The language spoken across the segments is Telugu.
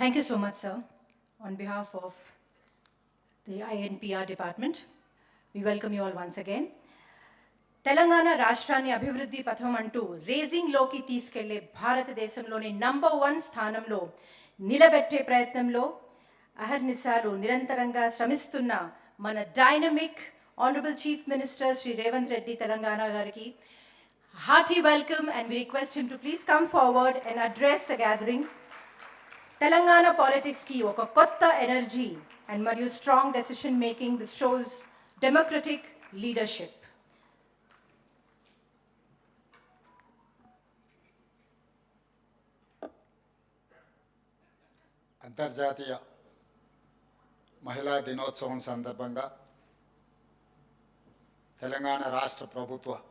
Thank you so much, sir. On behalf of the INPR department, we welcome you all once again. Telangana రాష్ట్రాన్ని అభివృద్ధి పథం అంటూ రేజింగ్లోకి తీసుకెళ్లే భారతదేశంలోని నంబర్ 1 స్థానంలో నిలబెట్టే ప్రయత్నంలో అహర్నిశాలు నిరంతరంగా శ్రమిస్తున్న మన dynamic honourable chief minister Shri Revanth Reddy Telangana గారికి hearty welcome, and we request him to please come forward and address the gathering. Telangana politics కి ఒక కొత్త ఎనర్జీ అండ్ మరియు strong decision making which shows democratic leadership. అంతర్జాతీయ మహిళా దినోత్సవం సందర్భంగా తెలంగాణ రాష్ట్ర ప్రభుత్వ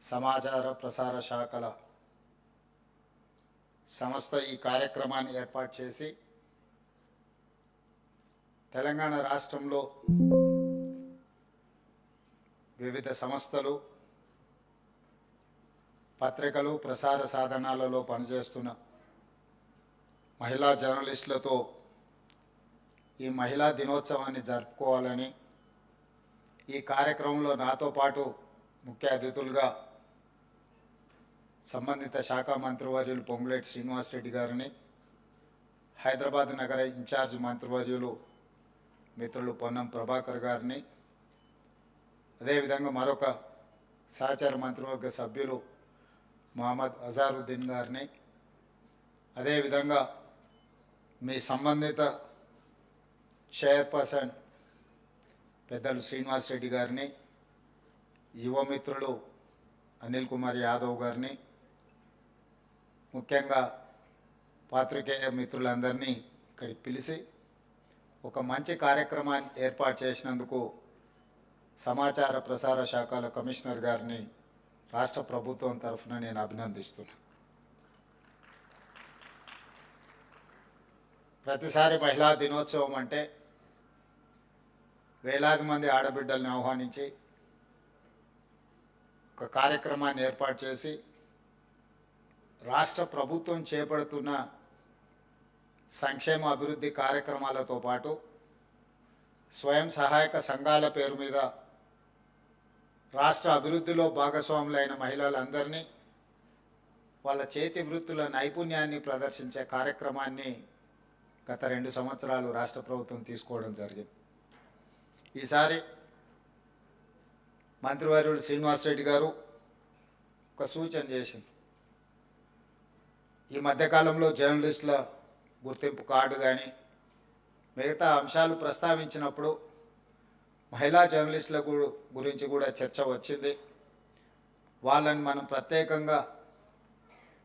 సమాచార ప్రసార శాఖల సంస్థ ఈ కార్యక్రమాన్ని ఏర్పాటు చేసి తెలంగాణ రాష్ట్రంలో వివిధ సంస్థలు పత్రికలు ప్రసార సాధనాలలో పనిచేస్తున్న మహిళా జర్నలిస్టులతో ఈ మహిళా దినోత్సవాన్ని జరుపుకోవాలని ఈ కార్యక్రమంలో నాతో పాటు ముఖ్య అతిథులుగా సంబంధిత శాఖ మంత్రివర్యులు పొంగులేటి శ్రీనివాసరెడ్డి గారిని, హైదరాబాద్ నగర ఇన్ఛార్జ్ మంత్రివర్యులు మిత్రులు పొన్నం ప్రభాకర్ గారిని, అదేవిధంగా మరొక సహచర మంత్రివర్గ సభ్యులు మహమ్మద్ అజారుద్దీన్ గారిని, అదేవిధంగా మీ సంబంధిత చైర్పర్సన్ పెద్దలు శ్రీనివాసరెడ్డి గారిని, యువమిత్రులు అనిల్ కుమార్ యాదవ్ గారిని, ముఖ్యంగా పాత్రికేయ మిత్రులందరినీ ఇక్కడికి పిలిచి ఒక మంచి కార్యక్రమాన్ని ఏర్పాటు చేసినందుకు సమాచార ప్రసార శాఖల కమిషనర్ గారిని రాష్ట్ర ప్రభుత్వం తరఫున నేను అభినందిస్తున్నాను. ప్రతిసారి మహిళా దినోత్సవం అంటే వేలాది మంది ఆడబిడ్డల్ని ఆహ్వానించి ఒక కార్యక్రమాన్ని ఏర్పాటు చేసి రాష్ట్ర ప్రభుత్వం చేపడుతున్న సంక్షేమ అభివృద్ధి కార్యక్రమాలతో పాటు స్వయం సహాయక సంఘాల పేరు మీద రాష్ట్ర అభివృద్ధిలో భాగస్వాములైన మహిళలందరినీ వాళ్ళ చేతి వృత్తుల నైపుణ్యాన్ని ప్రదర్శించే కార్యక్రమాన్ని గత 2 సంవత్సరాలు రాష్ట్ర ప్రభుత్వం తీసుకోవడం జరిగింది. ఈసారి మంత్రివర్యులు శ్రీనివాసరెడ్డి గారు ఒక సూచన చేసింది. ఈ మధ్యకాలంలో జర్నలిస్టుల గుర్తింపు కార్డు కానీ మిగతా అంశాలు ప్రస్తావించినప్పుడు మహిళా జర్నలిస్టుల గురించి కూడా చర్చ వచ్చింది. వాళ్ళని మనం ప్రత్యేకంగా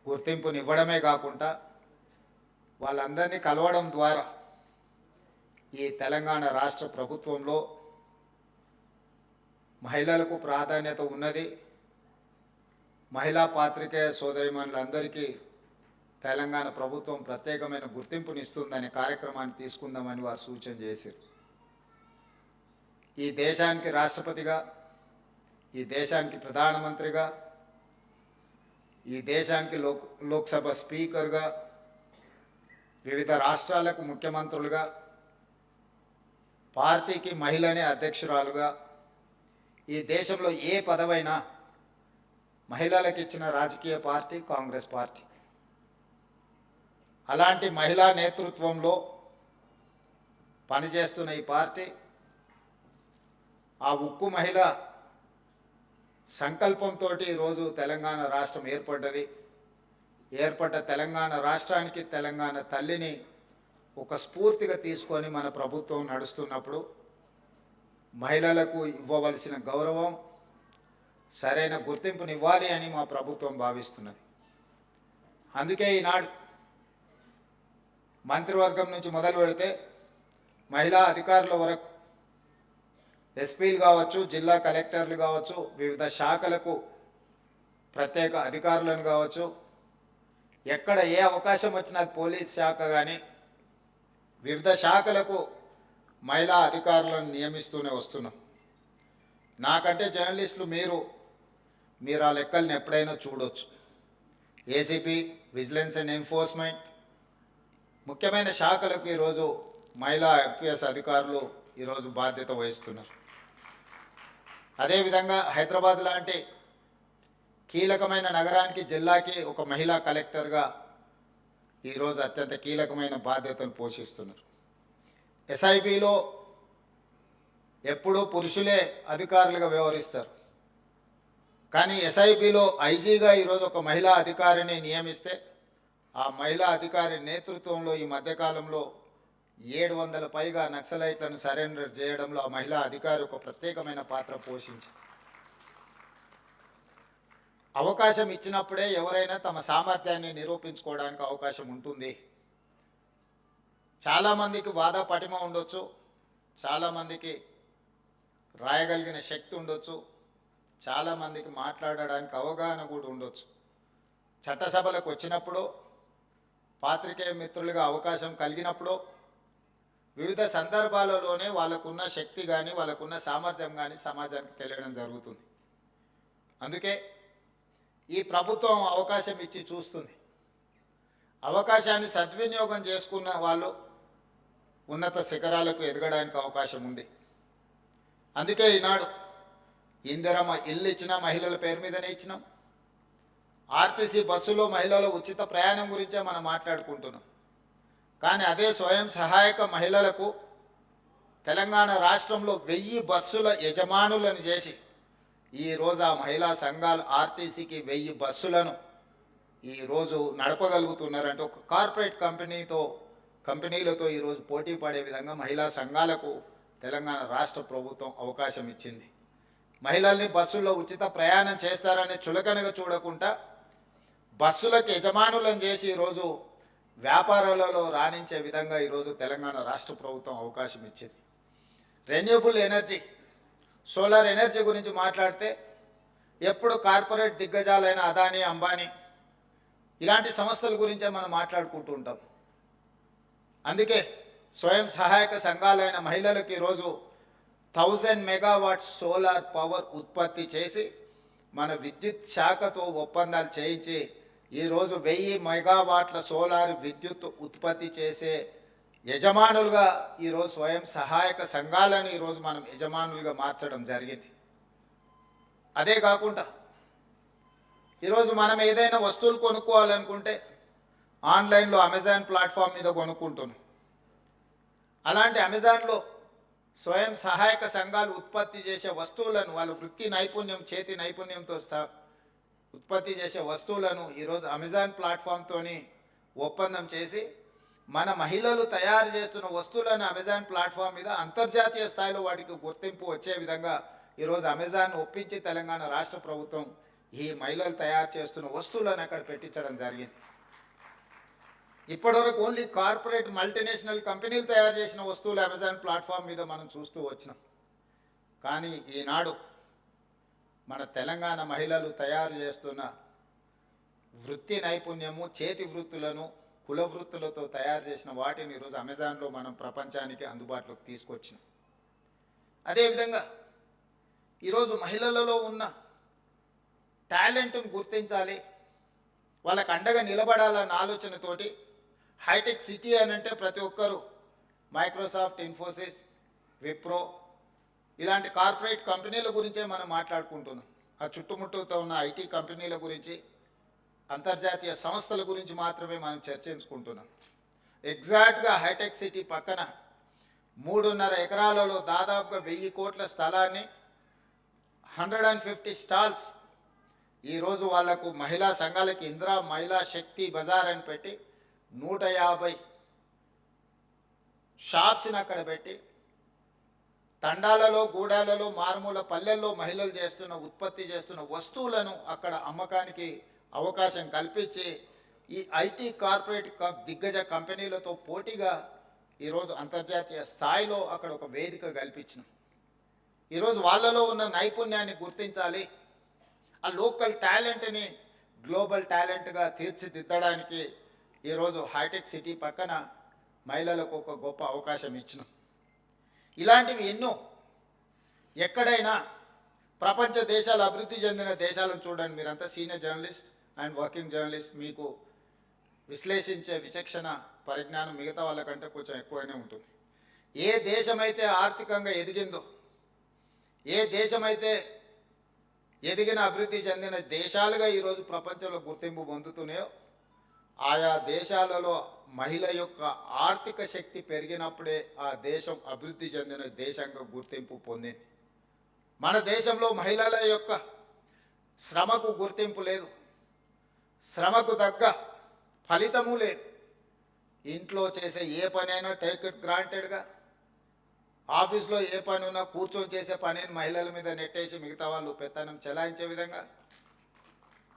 గుర్తింపునివ్వడమే కాకుండా వాళ్ళందరినీ కలవడం ద్వారా ఈ తెలంగాణ రాష్ట్ర ప్రభుత్వంలో మహిళలకు ప్రాధాన్యత ఉన్నది, మహిళా పాత్రికేయ సోదరిమణులందరికీ తెలంగాణ ప్రభుత్వం ప్రత్యేకమైన గుర్తింపునిస్తుందనే కార్యక్రమాన్ని తీసుకుందామని వారు సూచన చేశారు. ఈ దేశానికి రాష్ట్రపతిగా, ఈ దేశానికి ప్రధానమంత్రిగా, ఈ దేశానికి లోక్సభ స్పీకర్గా, వివిధ రాష్ట్రాలకు ముఖ్యమంత్రులుగా, పార్టీకి మహిళనే అధ్యక్షురాలుగా, ఈ దేశంలో ఏ పదవైనా మహిళలకు ఇచ్చిన రాజకీయ పార్టీ కాంగ్రెస్ పార్టీ. అలాంటి మహిళా నేతృత్వంలో పనిచేస్తున్న ఈ పార్టీ ఆ ఉక్కు మహిళ సంకల్పంతో ఈరోజు తెలంగాణ రాష్ట్రం ఏర్పడ్డది. ఏర్పడ్డ తెలంగాణ రాష్ట్రానికి తెలంగాణ తల్లిని ఒక స్ఫూర్తిగా తీసుకొని మన ప్రభుత్వం నడుస్తున్నప్పుడు మహిళలకు ఇవ్వవలసిన గౌరవం, సరైన గుర్తింపునివ్వాలి అని మా ప్రభుత్వం భావిస్తున్నది. అందుకే ఈనాడు మంత్రివర్గం నుంచి మొదలు పెడితే మహిళా అధికారుల వరకు, ఎస్పీలు కావచ్చు, జిల్లా కలెక్టర్లు కావచ్చు, వివిధ శాఖలకు ప్రత్యేక అధికారులను కావచ్చు, ఎక్కడ ఏ అవకాశం వచ్చినా పోలీస్ శాఖ కానీ వివిధ శాఖలకు మహిళా అధికారులను నియమిస్తూనే వస్తున్నాం. నాకంటే జర్నలిస్టులు మీరు ఆ లెక్కల్ని ఎప్పుడైనా చూడొచ్చు. ఏసీపీ, విజిలెన్స్ అండ్ ఎన్ఫోర్స్మెంట్, ముఖ్యమైన శాఖలకు ఈరోజు మహిళా ఐపీఎస్ అధికారులు ఈరోజు బాధ్యత వహిస్తున్నారు. అదేవిధంగా హైదరాబాద్ లాంటి కీలకమైన నగరానికి, జిల్లాకి ఒక మహిళా కలెక్టర్గా ఈరోజు అత్యంత కీలకమైన బాధ్యతలు పోషిస్తున్నారు. ఎస్ఐబిలో ఎప్పుడూ పురుషులే అధికారులుగా వ్యవహరిస్తారు. కానీ ఎస్ఐబిలో ఐజీగా ఈరోజు ఒక మహిళా అధికారిని నియమిస్తే ఆ మహిళా అధికారి నేతృత్వంలో ఈ మధ్యకాలంలో 700 పైగా నక్సలైట్లను సరెండర్ చేయడంలో ఆ మహిళా అధికారి ఒక ప్రత్యేకమైన పాత్ర పోషించారు. అవకాశం ఇచ్చినప్పుడే ఎవరైనా తమ సామర్థ్యాన్ని నిరూపించుకోవడానికి అవకాశం ఉంటుంది. చాలామందికి వాద పటిమ ఉండొచ్చు, చాలామందికి రాయగలిగిన శక్తి ఉండొచ్చు, చాలామందికి మాట్లాడడానికి అవగాహన కూడా ఉండొచ్చు. చట్టసభలకు వచ్చినప్పుడు, పాత్రికేయ మిత్రులుగా అవకాశం కలిగినప్పుడు, వివిధ సందర్భాలలోనే వాళ్ళకున్న శక్తి కానీ వాళ్ళకున్న సామర్థ్యం కానీ సమాజానికి తెలియడం జరుగుతుంది. అందుకే ఈ ప్రభుత్వం అవకాశం ఇచ్చి చూస్తుంది. అవకాశాన్ని సద్వినియోగం చేసుకున్న వాళ్ళు ఉన్నత శిఖరాలకు ఎదగడానికి అవకాశం ఉంది. అందుకే ఈనాడు ఇందిరమ్మ ఇల్లు ఇచ్చిన మహిళల పేరు మీదనే ఇచ్చినాం. ఆర్టీసీ బస్సులో మహిళల ఉచిత ప్రయాణం గురించే మనం మాట్లాడుకుంటున్నాం. కానీ అదే స్వయం సహాయక మహిళలకు తెలంగాణ రాష్ట్రంలో 1000 బస్సుల యజమానులను చేసి ఈరోజు ఆ మహిళా సంఘాలు ఆర్టీసీకి 1000 బస్సులను ఈరోజు నడపగలుగుతున్నారంటే ఒక కార్పొరేట్ కంపెనీలతో ఈరోజు పోటీ పడే విధంగా మహిళా సంఘాలకు తెలంగాణ రాష్ట్ర ప్రభుత్వం అవకాశం ఇచ్చింది. మహిళల్ని బస్సుల్లో ఉచిత ప్రయాణం చేస్తారనే చులకనగా చూడకుండా బస్సులకు యజమానులను చేసి ఈరోజు వ్యాపారాలలో రాణించే విధంగా ఈరోజు తెలంగాణ రాష్ట్ర ప్రభుత్వం అవకాశం ఇచ్చింది. రెన్యూబుల్ ఎనర్జీ, సోలార్ ఎనర్జీ గురించి మాట్లాడితే ఎప్పుడు కార్పొరేట్ దిగ్గజాలైన అదానీ, అంబానీ ఇలాంటి సంస్థల గురించే మనం మాట్లాడుకుంటూ ఉంటాం. అందుకే స్వయం సహాయక సంఘాలైన మహిళలకు ఈరోజు 1000 మెగావాట్స్ సోలార్ పవర్ ఉత్పత్తి చేసి మన విద్యుత్ శాఖతో ఒప్పందాలు చేయించి ఈరోజు 1000 మెగావాట్ల సోలార్ విద్యుత్ ఉత్పత్తి చేసే యజమానులుగా ఈరోజు స్వయం సహాయక సంఘాలను ఈరోజు మనం యజమానులుగా మార్చడం జరిగింది. అదే కాకుండా ఈరోజు మనం ఏదైనా వస్తువులు కొనుక్కోవాలనుకుంటే ఆన్లైన్లో అమెజాన్ ప్లాట్ఫామ్ మీద కొనుక్కుంటున్నాం. అలాంటి అమెజాన్లో స్వయం సహాయక సంఘాలు ఉత్పత్తి చేసే వస్తువులను, వాళ్ళ వృత్తి నైపుణ్యం, చేతి నైపుణ్యంతో ఉత్పత్తి చేసే వస్తువులను ఈరోజు అమెజాన్ ప్లాట్ఫామ్తో ఒప్పందం చేసి మన మహిళలు తయారు చేస్తున్న వస్తువులను అమెజాన్ ప్లాట్ఫామ్ మీద అంతర్జాతీయ స్థాయిలో వాటికి గుర్తింపు వచ్చే విధంగా ఈరోజు అమెజాన్ ఒప్పించి తెలంగాణ రాష్ట్ర ప్రభుత్వం ఈ మహిళలు తయారు చేస్తున్న వస్తువులను అక్కడ పెట్టించడం జరిగింది. ఇప్పటివరకు ఓన్లీ కార్పొరేట్ మల్టీనేషనల్ కంపెనీలు తయారు చేసిన వస్తువులు అమెజాన్ ప్లాట్ఫామ్ మీద మనం చూస్తూ వచ్చినాం. కానీ ఈనాడు మన తెలంగాణ మహిళలు తయారు చేస్తున్న వృత్తి నైపుణ్యము, చేతి వృత్తులను, కుల వృత్తులతో తయారు చేసిన వాటిని ఈరోజు అమెజాన్లో మనం ప్రపంచానికి అందుబాటులోకి తీసుకొచ్చినాం. అదేవిధంగా ఈరోజు మహిళలలో ఉన్న టాలెంట్ను గుర్తించాలి, వాళ్ళకు అండగా నిలబడాలన్న ఆలోచనతోటి హైటెక్ సిటీ అని అంటే ప్రతి ఒక్కరూ మైక్రోసాఫ్ట్, ఇన్ఫోసిస్, విప్రో ఇలాంటి కార్పొరేట్ కంపెనీల గురించే మనం మాట్లాడుకుంటున్నాం. ఆ చుట్టుముట్టుతో ఉన్న ఐటీ కంపెనీల గురించి, అంతర్జాతీయ సంస్థల గురించి మాత్రమే మనం చర్చించుకుంటున్నాం. ఎగ్జాక్ట్గా హైటెక్ సిటీ పక్కన 3.5 ఎకరాలలో దాదాపుగా 1000 కోట్ల స్థలాన్ని 150 స్టాల్స్ ఈరోజు వాళ్లకు మహిళా సంఘాలకి ఇందిరా మహిళా శక్తి బజార్ అని పెట్టి 150 షాప్స్ని అక్కడ పెట్టి తండాలలో, గూడాలలో, మారుమూల పల్లెల్లో మహిళలు ఉత్పత్తి చేస్తున్న వస్తువులను అక్కడ అమ్మకానికి అవకాశం కల్పించి ఈ ఐటీ కార్పొరేట్ దిగ్గజ కంపెనీలతో పోటీగా ఈరోజు అంతర్జాతీయ స్థాయిలో అక్కడ ఒక వేదిక కల్పించినాం. ఈరోజు వాళ్ళలో ఉన్న నైపుణ్యాన్ని గుర్తించాలి, ఆ లోకల్ టాలెంట్ని గ్లోబల్ టాలెంట్గా తీర్చిదిద్దడానికి ఈరోజు హైటెక్ సిటీ పక్కన మహిళలకు ఒక గొప్ప అవకాశం ఇచ్చినాం. ఇలాంటివి ఎన్నో ఎక్కడైనా ప్రపంచ దేశాలు, అభివృద్ధి చెందిన దేశాలను చూడండి. మీరంతా senior journalist and working journalist, మీకు విశ్లేషించే విచక్షణ పరిజ్ఞానం మిగతా వాళ్ళకంటే కొంచెం ఎక్కువనే ఉంటుంది. ఏ దేశమైతే ఆర్థికంగా ఎదిగిందో, ఏ దేశమైతే ఎదిగిన అభివృద్ధి చెందిన దేశాలుగా ఈరోజు ప్రపంచంలో గుర్తింపు పొందుతున్నాయో, ఆయా దేశాలలో మహిళ యొక్క ఆర్థిక శక్తి పెరిగినప్పుడే ఆ దేశం అభివృద్ధి చెందిన దేశంగా గుర్తింపు పొందింది. మన దేశంలో మహిళల యొక్క శ్రమకు గుర్తింపు లేదు, శ్రమకు తగ్గ ఫలితము లేదు. ఇంట్లో చేసే ఏ పనైనా టేక్ ఇట్ గ్రాంటెడ్గా, ఆఫీస్లో ఏ పని ఉన్నా కూర్చొని చేసే పనిని మహిళల మీద నెట్టేసి మిగతా వాళ్ళు పెత్తనం చెలాయించే విధంగా,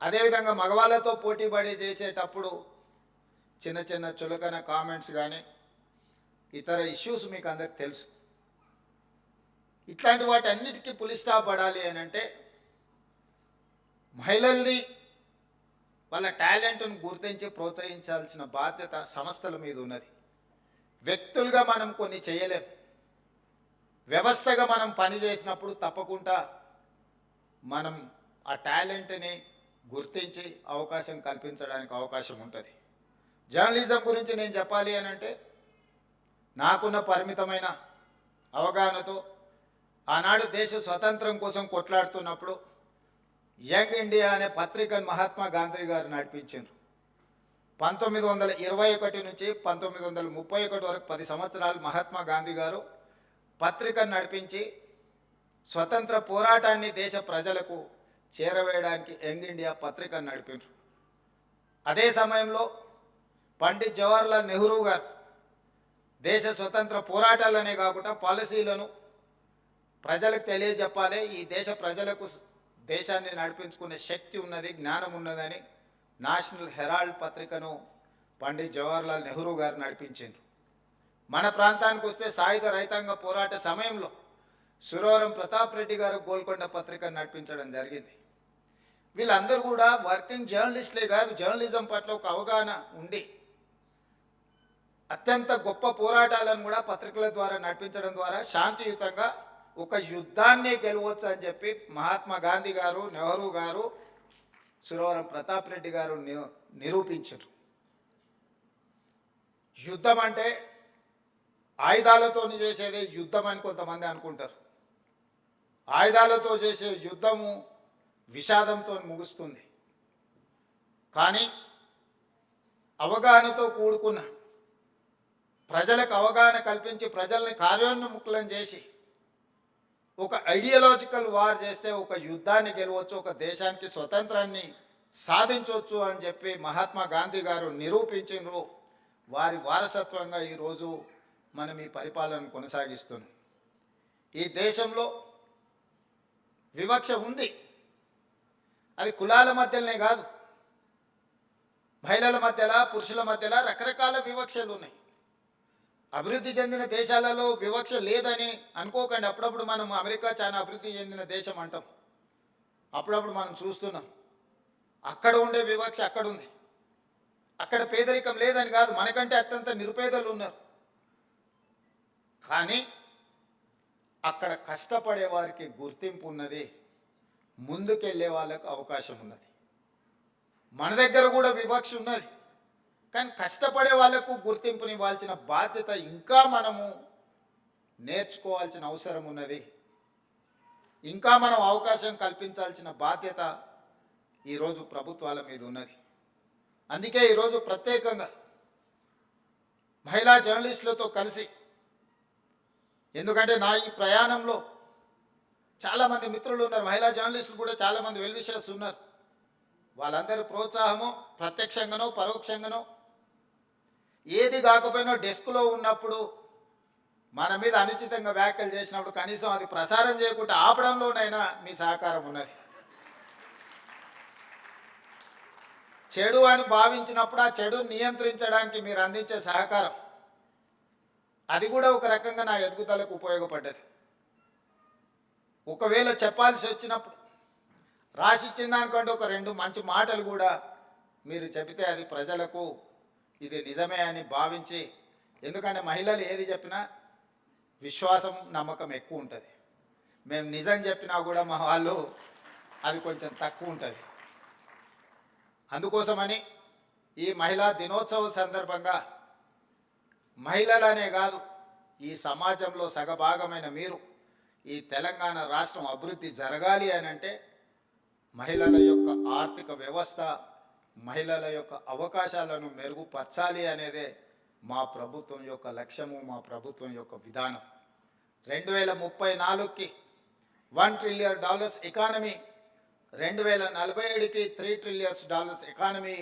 అదేవిధంగా మగవాళ్ళతో పోటీ పడి చేసేటప్పుడు చిన్న చిన్న చులకన కామెంట్స్ కానీ ఇతర ఇష్యూస్ మీకు అందరికి తెలుసు. ఇట్లాంటి వాటి అన్నిటికీ పులి స్టాప్ పడాలి అని అంటే మహిళల్ని వాళ్ళ టాలెంట్ను గుర్తించి ప్రోత్సహించాల్సిన బాధ్యత సంస్థల మీద ఉన్నది. వ్యక్తులుగా మనం కొన్ని చేయలేం. వ్యవస్థగా మనం పని చేసినప్పుడు తప్పకుండా మనం ఆ టాలెంట్ని గుర్తించి అవకాశం కల్పించడానికి అవకాశం ఉంటుంది. జర్నలిజం గురించి నేను చెప్పాలి అని అంటే నాకున్న పరిమితమైన అవగాహనతో ఆనాడు దేశ స్వతంత్రం కోసం కొట్లాడుతున్నప్పుడు యంగ్ ఇండియా అనే పత్రికను మహాత్మా గాంధీ గారు నడిపించారు. 1921 నుంచి 1931 వరకు 10 సంవత్సరాలు మహాత్మా గాంధీ గారు పత్రికను నడిపించి స్వతంత్ర పోరాటాన్ని దేశ ప్రజలకు చేరవేయడానికి యంగ్ ఇండియా పత్రికను నడిపారు. అదే సమయంలో పండిత్ జవహర్లాల్ నెహ్రూ గారు దేశ స్వతంత్ర పోరాటాలనే కాకుండా పాలసీలను ప్రజలకు తెలియజెప్పాలి, ఈ దేశ ప్రజలకు దేశాన్ని నడిపించుకునే శక్తి ఉన్నది, జ్ఞానం ఉన్నదని నేషనల్ హెరాల్డ్ పత్రికను పండిత్ జవహర్లాల్ నెహ్రూ గారు నడిపించారు. మన ప్రాంతానికి వస్తే సాయుధ రైతాంగ పోరాట సమయంలో సురవరం ప్రతాప్ రెడ్డి గారు గోల్కొండ పత్రికను నడిపించడం జరిగింది. వీళ్ళందరూ కూడా వర్కింగ్ జర్నలిస్టులే కాదు, జర్నలిజం పట్ల ఒక అవగాహన ఉండి అత్యంత గొప్ప పోరాటాలను కూడా పత్రికల ద్వారా నడిపించడం ద్వారా శాంతియుతంగా ఒక యుద్ధాన్ని గెలవచ్చు అని చెప్పి మహాత్మా గాంధీ గారు, నెహ్రూ గారు, సురవరం ప్రతాప్ రెడ్డి గారు నిరూపించారు. యుద్ధం అంటే ఆయుధాలతో చేసేదే యుద్ధం అని కొంతమంది అనుకుంటారు. ఆయుధాలతో చేసే యుద్ధము విషాదంతో ముగుస్తుంది. కానీ అవగాహనతో కూడుకున్న ప్రజలకు అవగాహన కల్పించి ప్రజల్ని కార్యోన్ముఖులం చేసి ఒక ఐడియాలజికల్ వార్ చేస్తే ఒక యుద్ధాన్ని గెలవచ్చు, ఒక దేశానికి స్వతంత్రాన్ని సాధించవచ్చు అని చెప్పి మహాత్మా గాంధీ గారు నిరూపించారు. వారి వారసత్వంగా ఈరోజు మనం ఈ పరిపాలన కొనసాగిస్తున్నాం. ఈ దేశంలో వివక్ష ఉంది. అది కులాల మధ్యలోనే కాదు, మహిళల మధ్యలో, పురుషుల మధ్యలో రకరకాల వివక్షలు ఉన్నాయి. అభివృద్ధి చెందిన దేశాలలో వివక్ష లేదని అనుకోకండి. అప్పుడప్పుడు మనం అమెరికా చాలా అభివృద్ధి చెందిన దేశం అంటాం, అప్పుడప్పుడు మనం చూస్తున్నాం. అక్కడ ఉండే వివక్ష అక్కడ ఉంది. అక్కడ పేదరికం లేదని కాదు, మనకంటే అత్యంత నిరుపేదలు ఉన్నారు. కానీ అక్కడ కష్టపడే వారికి గుర్తింపు ఉన్నది, ముందుకెళ్ళే వాళ్ళకు అవకాశం ఉన్నది. మన దగ్గర కూడా వివక్ష ఉన్నది, కానీ కష్టపడే వాళ్లకు గుర్తింపునివ్వాల్సిన బాధ్యత ఇంకా మనము నేర్చుకోవాల్సిన అవసరం ఉన్నది. ఇంకా మనం అవకాశం కల్పించాల్సిన బాధ్యత ఈరోజు ప్రభుత్వాల మీద ఉన్నది. అందుకే ఈరోజు ప్రత్యేకంగా మహిళా జర్నలిస్టులతో కలిసి, ఎందుకంటే నా ఈ ప్రయాణంలో చాలామంది మిత్రులు ఉన్నారు, మహిళా జర్నలిస్టులు కూడా చాలామంది వెల్ విషర్స్ ఉన్నారు. వాళ్ళందరి ప్రోత్సాహము ప్రత్యక్షంగానో పరోక్షంగానో ఏది కాకపోయినా డెస్క్లో ఉన్నప్పుడు మన మీద అనుచితంగా వ్యాఖ్యలు చేసినప్పుడు కనీసం అది ప్రసారం చేయకుండా ఆపడంలోనైనా మీ సహకారం ఉన్నది. చెడు అని భావించినప్పుడు ఆ చెడు నియంత్రించడానికి మీరు అందించే సహకారం, అది కూడా ఒక రకంగా నా ఎదుగుదలకు ఉపయోగపడ్డది. ఒకవేళ చెప్పాల్సి వచ్చినప్పుడు రాసిచ్చిన దానికంటే ఒక 2 మంచి మాటలు కూడా మీరు చెబితే అది ప్రజలకు ఇది నిజమే అని భావించి, ఎందుకంటే మహిళలు ఏది చెప్పినా విశ్వాసం నమ్మకం ఎక్కువ ఉంటుంది. మేము నిజం చెప్పినా కూడా మా వాళ్ళు అది కొంచెం తక్కువ ఉంటుంది. అందుకోసమని ఈ మహిళా దినోత్సవం సందర్భంగా మహిళలనే కాదు, ఈ సమాజంలో సగభాగమైన మీరు ఈ తెలంగాణ రాష్ట్రం అభివృద్ధి జరగాలి అని అంటే మహిళల యొక్క ఆర్థిక వ్యవస్థ, మహిళల యొక్క అవకాశాలను మెరుగుపరచాలి అనేదే మా ప్రభుత్వం యొక్క లక్ష్యము, మా ప్రభుత్వం యొక్క విధానం. 2034కి $1 ట్రిలియన్ ఎకానమీ, 2047కి $3 ట్రిలియన్ ఎకానమీ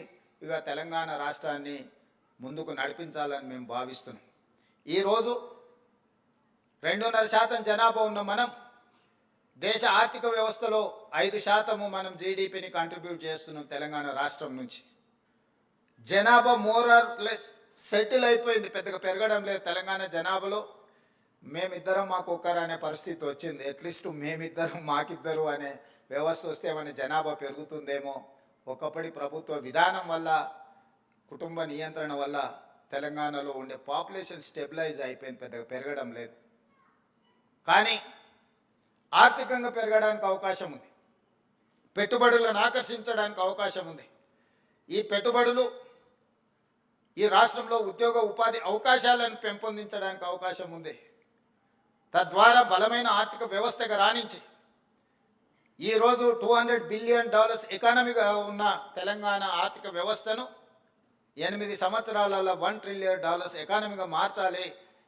ఇక తెలంగాణ రాష్ట్రాన్ని ముందుకు నడిపించాలని మేము భావిస్తున్నాం. ఈరోజు 2.5% జనాభా ఉన్న మనం దేశ ఆర్థిక వ్యవస్థలో 5% మనం జీడిపిని కంట్రిబ్యూట్ చేస్తున్నాం తెలంగాణ రాష్ట్రం నుంచి. జనాభా మోర్ ఆర్ లెస్ సెటిల్ అయిపోయింది, పెద్దగా పెరగడం లేదు తెలంగాణ జనాభాలో. మేమిద్దరం మాకొక్కరు అనే పరిస్థితి వచ్చింది. అట్లీస్ట్ మేమిద్దరం మాకిద్దరు అనే వ్యవస్థ వస్తే మన జనాభా పెరుగుతుందేమో. ఒకప్పటి ప్రభుత్వ విధానం వల్ల, కుటుంబ నియంత్రణ వల్ల తెలంగాణలో ఉండే పాపులేషన్ స్టెబిలైజ్ అయిపోయింది, పెద్దగా పెరగడం లేదు. కానీ ఆర్థికంగా పెరగడానికి అవకాశం ఉంది, పెట్టుబడులను ఆకర్షించడానికి అవకాశం ఉంది. ఈ పెట్టుబడులు ఈ రాష్ట్రంలో ఉద్యోగ ఉపాధి అవకాశాలను పెంపొందించడానికి అవకాశం ఉంది. తద్వారా బలమైన ఆర్థిక వ్యవస్థగా రాణించి ఈరోజు $200 బిలియన్ ఎకానమీగా ఉన్న తెలంగాణ ఆర్థిక వ్యవస్థను 8 సంవత్సరాలలో $1 ట్రిలియన్ ఎకానమీగా మార్చాలి.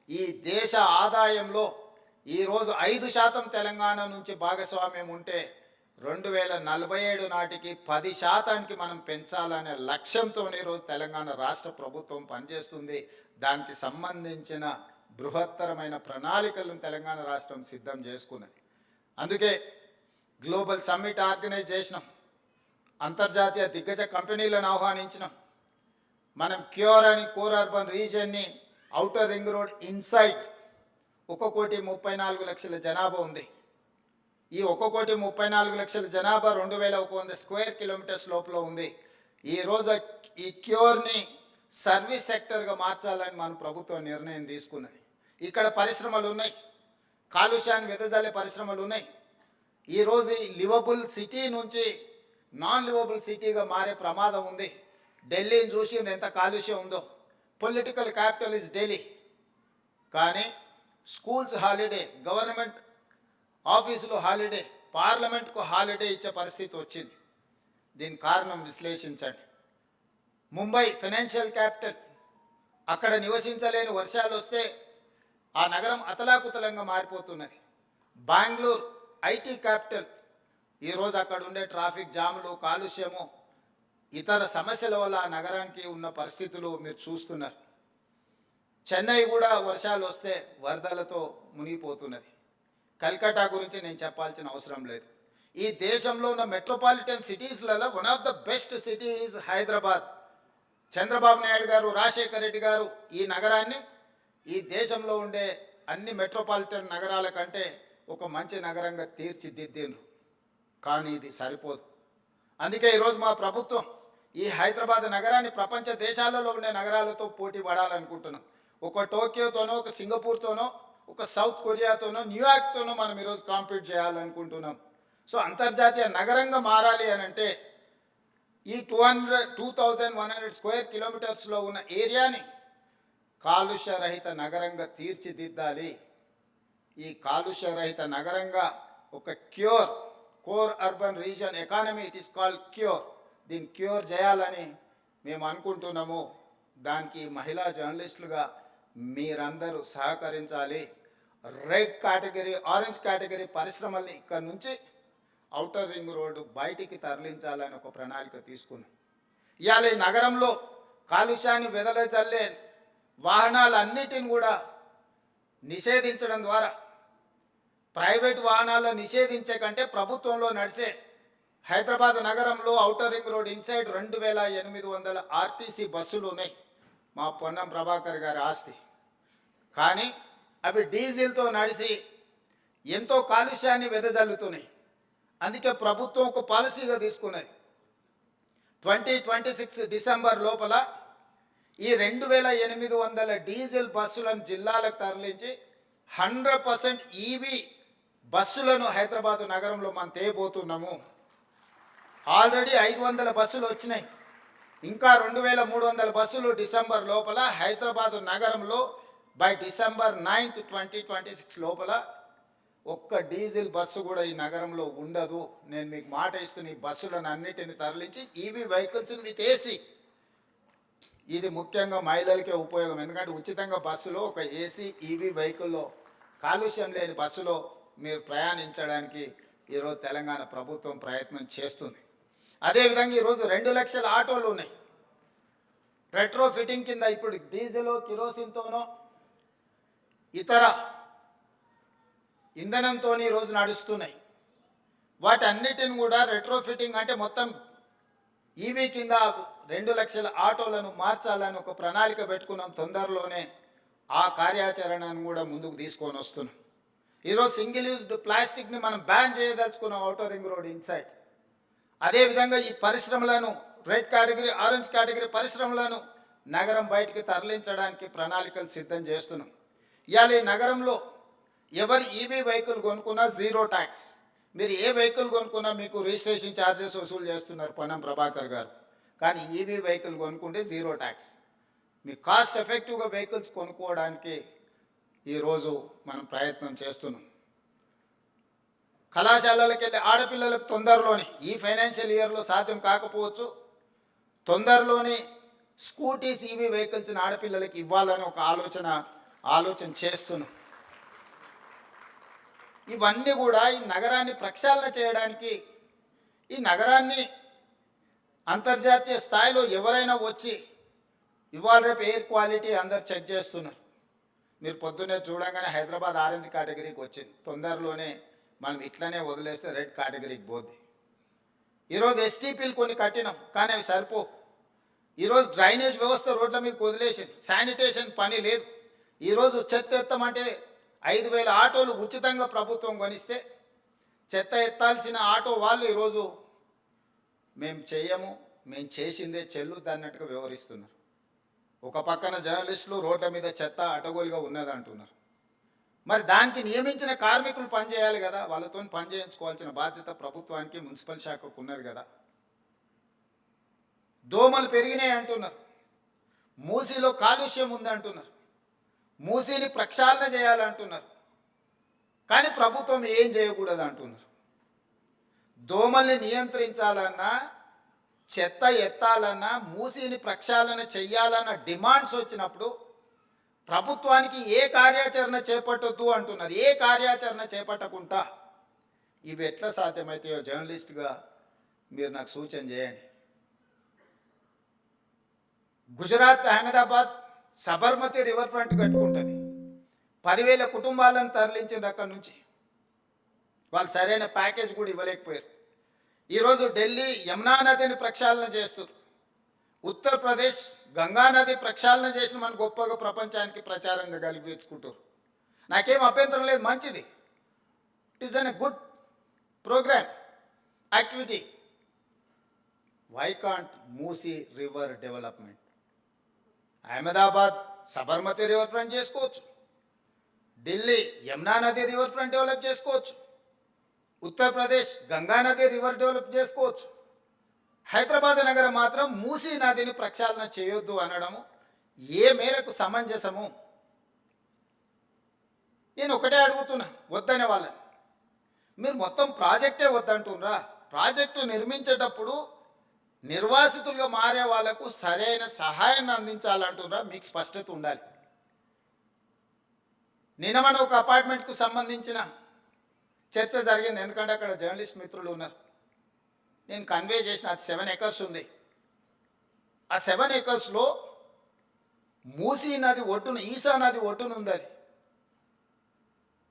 ఈ దేశ ఆదాయంలో ఈరోజు 5% తెలంగాణ నుంచి భాగస్వామ్యం ఉంటే 2047 నాటికి 10%కి మనం పెంచాలనే లక్ష్యంతో ఈరోజు తెలంగాణ రాష్ట్ర ప్రభుత్వం పనిచేస్తుంది. దానికి సంబంధించిన బృహత్తరమైన ప్రణాళికలను తెలంగాణ రాష్ట్రం సిద్ధం చేసుకున్నది. అందుకే గ్లోబల్ సమ్మిట్ ఆర్గనైజ్ చేసినాం, అంతర్జాతీయ దిగ్గజ కంపెనీలను ఆహ్వానించినాం. మనం క్యూర్ అని కోర్ అర్బన్ రీజియన్ని ఔటర్ రింగ్ రోడ్ ఇన్సైడ్ 1,34,00,000 జనాభా ఉంది. ఈ 1,34,00,000 జనాభా 2,100 స్క్వేర్ కిలోమీటర్స్ లోపల ఉంది. ఈరోజు ఈ క్యూర్ని సర్వీస్ సెక్టర్గా మార్చాలని మన ప్రభుత్వం నిర్ణయం తీసుకున్నది. ఇక్కడ పరిశ్రమలు ఉన్నాయి, కాలుష్యాన్ని వెదజల్లే పరిశ్రమలు ఉన్నాయి. ఈరోజు ఈ లివబుల్ సిటీ నుంచి నాన్ లివబుల్ సిటీగా మారే ప్రమాదం ఉంది. ఢిల్లీని చూసి ఎంత కాలుష్యం ఉందో. పొలిటికల్ క్యాపిటల్ ఇస్ ఢిల్లీ, కానీ స్కూల్స్ హాలిడే, గవర్నమెంట్ ఆఫీసులు హాలిడే, పార్లమెంట్కు హాలిడే ఇచ్చే పరిస్థితి వచ్చింది. దీని కారణం విశ్లేషించండి. ముంబై ఫైనాన్షియల్ క్యాపిటల్, అక్కడ నివసించలేని వర్షాలు వస్తే ఆ నగరం అతలాకుతలంగా మారిపోతున్నది. బెంగళూరు ఐటీ క్యాపిటల్, ఈరోజు అక్కడ ఉండే ట్రాఫిక్ జాములు, కాలుష్యము, ఇతర సమస్యల వల్ల ఆ నగరానికి ఉన్న పరిస్థితులు మీరు చూస్తున్నారు. చెన్నై కూడా వర్షాలు వస్తే వరదలతో మునిగిపోతున్నది. కల్కట్టా గురించి నేను చెప్పాల్సిన అవసరం లేదు. ఈ దేశంలో ఉన్న మెట్రోపాలిటన్ సిటీస్లలో one of the best city is Hyderabad. Chandrababu Naidu garu, Rajasekhar Reddy గారు ఈ నగరాన్ని ఈ దేశంలో ఉండే అన్ని మెట్రోపాలిటన్ నగరాల కంటే ఒక మంచి నగరంగా తీర్చిదిద్దిండ్రు. కానీ ఇది సరిపోదు. అందుకే ఈరోజు మా ప్రభుత్వం ఈ హైదరాబాద్ నగరాన్ని ప్రపంచ దేశాలలో ఉండే నగరాలతో పోటీ పడాలనుకుంటున్నాం. ఒక టోక్యోతోనో, ఒక సింగపూర్తోనో, ఒక సౌత్ కొరియాతోనో, న్యూయార్క్తోనో మనం ఈరోజు కాంపీట్ చేయాలనుకుంటున్నాం. సో అంతర్జాతీయ నగరంగా మారాలి అని అంటే ఈ 2,100 స్క్వేర్ కిలోమీటర్స్లో ఉన్న ఏరియాని కాలుష్య రహిత నగరంగా తీర్చిదిద్దాలి. ఈ కాలుష్య రహిత నగరంగా ఒక core urban region economy, it is called cure, దీన్ని క్యూర్ చేయాలని మేము అనుకుంటున్నాము. దానికి మహిళా జర్నలిస్టులుగా మీరందరూ సహకరించాలి. రెడ్ కేటగిరీ, ఆరెంజ్ కేటగిరీ పరిశ్రమల్ని ఇక్కడ నుంచి ఔటర్ రింగ్ రోడ్డు బయటికి తరలించాలని ఒక ప్రణాళిక తీసుకున్నాం. ఇవాళ ఈ నగరంలో కాలుష్యాన్ని వెదజల్లే వాహనాలన్నిటిని కూడా నిషేధించడం ద్వారా, ప్రైవేట్ వాహనాలను నిషేధించే కంటే ప్రభుత్వంలో నడిచే హైదరాబాద్ నగరంలో outer ring road inside 2,800 RTC బస్సులు ఉన్నాయి, మా పొన్నం ప్రభాకర్ గారి ఆస్తి. కానీ అవి డీజిల్తో నడిచి ఎంతో కాలుష్యాన్ని వెదజల్లుతున్నాయి. అందుకే ప్రభుత్వం ఒక పాలసీగా తీసుకున్నది, 2026 డిసెంబర్ లోపల ఈ 2,800 డీజిల్ బస్సులను జిల్లాలకు తరలించి 100% ఈవీ బస్సులను హైదరాబాద్ నగరంలో మనం తేబోతున్నాము. ఆల్రెడీ 500 బస్సులు వచ్చినాయి, ఇంకా 2300 బస్సులు డిసెంబర్ లోపల హైదరాబాదు నగరంలో బై డిసెంబర్ 9th 2026 లోపల ఒక్క డీజిల్ బస్సు కూడా ఈ నగరంలో ఉండదు. నేను మీకు మాట ఇస్తున్న ఈ బస్సులను అన్నిటిని తరలించి ఈవీ వెహికల్స్ విత్ ఏసీ. ఇది ముఖ్యంగా మహిళలకే ఉపయోగం. ఎందుకంటే ఉచితంగా బస్సులో ఒక ఏసీ ఈవీ వెహికల్లో కాలుష్యం లేని బస్సులో మీరు ప్రయాణించడానికి ఈరోజు తెలంగాణ ప్రభుత్వం ప్రయత్నం చేస్తుంది. అదేవిధంగా ఈరోజు 2 లక్షల ఆటోలు ఉన్నాయి. రెట్రో ఫిట్టింగ్ కింద ఇప్పుడు డీజిల్ కిరోసిన్తోనో ఇతర ఇంధనంతో ఈరోజు నడుస్తున్నాయి. వాటన్నిటిని కూడా రెట్రో ఫిట్టింగ్ అంటే మొత్తం ఈవీ కింద 2 లక్షల ఆటోలను మార్చాలని ఒక ప్రణాళిక పెట్టుకున్నాం. తొందరలోనే ఆ కార్యాచరణను కూడా ముందుకు తీసుకొని వస్తున్నాం. ఈరోజు సింగిల్ యూజ్డ్ ప్లాస్టిక్ని మనం బ్యాన్ చేయదలుచుకున్నాం ఔటర్ రింగ్ రోడ్ ఇన్సైడ్. అదేవిధంగా ఈ పరిశ్రమలను రెడ్ కేటగిరీ, ఆరెంజ్ కేటగిరీ పరిశ్రమలను నగరం బయటికి తరలించడానికి ప్రణాళికలు సిద్ధం చేస్తున్నాం. ఇవాళ ఈ నగరంలో ఎవరు ఈవీ వెహికల్ కొనుక్కున్నా జీరో ట్యాక్స్. మీరు ఏ వెహికల్ కొనుక్కున్నా మీకు రిజిస్ట్రేషన్ ఛార్జెస్ వసూలు చేస్తున్నారు పొన్నం ప్రభాకర్ గారు. కానీ ఈవీ వెహికల్ కొనుక్కుంటే జీరో ట్యాక్స్. మీ కాస్ట్ ఎఫెక్టివ్గా వెహికల్స్ కొనుక్కోవడానికి ఈరోజు మనం ప్రయత్నం చేస్తున్నాం. కళాశాలలకు వెళ్ళే ఆడపిల్లలకు తొందరలోనే, ఈ ఫైనాన్షియల్ ఇయర్లో సాధ్యం కాకపోవచ్చు, తొందరలోనే స్కూటీస్ ఈవీ వెహికల్స్ని ఆడపిల్లలకి ఇవ్వాలని ఒక ఆలోచన చేస్తున్నాం. ఇవన్నీ కూడా ఈ నగరాన్ని ప్రక్షాళన చేయడానికి, ఈ నగరాన్ని అంతర్జాతీయ స్థాయిలో ఎవరైనా వచ్చి ఇవాళ రేపు ఎయిర్ క్వాలిటీ అందరు చెక్ చేస్తున్నారు. మీరు పొద్దున్నే చూడగానే హైదరాబాద్ ఆరెంజ్ కేటగిరీకి వచ్చింది. తొందరలోనే మనం ఇట్లనే వదిలేస్తే రెడ్ కేటగిరీకి పోద్ది. ఈరోజు ఎస్టీపీలు కొన్ని కట్టినాం, కానీ అవి సరిపో. ఈరోజు డ్రైనేజ్ వ్యవస్థ రోడ్ల మీదకి వదిలేసింది. శానిటేషన్ పని లేదు. ఈరోజు చెత్త ఎత్తమంటే 5000 ఆటోలు ఉచితంగా ప్రభుత్వం కొనిస్తే చెత్త ఎత్తాల్సిన ఆటో వాళ్ళు ఈరోజు మేము చేయము, మేము చేసిందే చెల్లుద్ది అన్నట్టుగా వ్యవహరిస్తున్నారు. ఒక పక్కన జర్నలిస్టులు రోడ్ల మీద చెత్త అటగోలుగా ఉన్నది అంటున్నారు. మరి దానికి నియమించిన కార్మికులు పనిచేయాలి కదా, వాళ్ళతో పని చేయించుకోవాల్సిన బాధ్యత ప్రభుత్వానికి, మున్సిపల్ శాఖకు ఉన్నది కదా. దోమలు పెరిగినాయి అంటున్నారు, మూసీలో కాలుష్యం ఉంది అంటున్నారు, మూసీని ప్రక్షాళన చేయాలంటున్నారు. కానీ ప్రభుత్వం ఏం చేయకూడదు అంటున్నారు. దోమల్ని నియంత్రించాలన్నా, చెత్త ఎత్తాలన్నా, మూసీని ప్రక్షాళన చెయ్యాలన్న డిమాండ్స్ వచ్చినప్పుడు ప్రభుత్వానికి ఏ కార్యాచరణ చేపట్టొద్దు అంటున్నారు. ఏ కార్యాచరణ చేపట్టకుండా ఇవి ఎట్లా సాధ్యమవుతాయో జర్నలిస్ట్గా మీరు నాకు సూచన చేయండి. గుజరాత్ అహ్మదాబాద్ సబర్మతి రివర్ ఫ్రంట్ కట్టుకుంటుంది. 10,000 కుటుంబాలను తరలించిన అక్కడి నుంచి. వాళ్ళు సరైన ప్యాకేజ్ కూడా ఇవ్వలేకపోయారు. ఈరోజు ఢిల్లీ యమునా నదిని ప్రక్షాళన చేస్తారు. ఉత్తరప్రదేశ్ గంగా నది ప్రక్షాళన చేసిన మన గొప్పగా ప్రపంచానికి ప్రచారంగా కల్పించుకుంటారు. నాకేం అభ్యంతరం లేదు, మంచిది. It is an a good programme, activity. Why can't Musi river development? Ahmedabad Sabarmati riverfront చేసుకోవచ్చు, ఢిల్లీ యమునా నది రివర్ ఫ్రంట్ డెవలప్ చేసుకోవచ్చు, ఉత్తరప్రదేశ్ గంగా నది రివర్ డెవలప్ చేసుకోవచ్చు. హైదరాబాద్ నగరం మాత్రం మూసీ నదిని ప్రక్షాళన చేయొద్దు అనడము ఏ మేరకు సమంజసము? నేను ఒకటే అడుగుతున్నా, వద్దనే వాళ్ళని. మీరు మొత్తం ప్రాజెక్టే వద్దంటున్నారా? ప్రాజెక్టు నిర్మించేటప్పుడు నిర్వాసితులుగా మారే వాళ్లకు సరైన సహాయాన్ని అందించాలంటున్నారా? మీకు స్పష్టత ఉండాలి. నిన్న మన ఒక అపార్ట్మెంట్కు సంబంధించిన చర్చ జరిగింది. ఎందుకంటే అక్కడ జర్నలిస్ట్ మిత్రులు ఉన్నారు. నేను కన్వే చేసిన అది 7 acres ఉంది. ఆ 7 acresలో మూసీ నది ఒడ్డున, ఈసా నది ఒడ్డున ఉంది. అది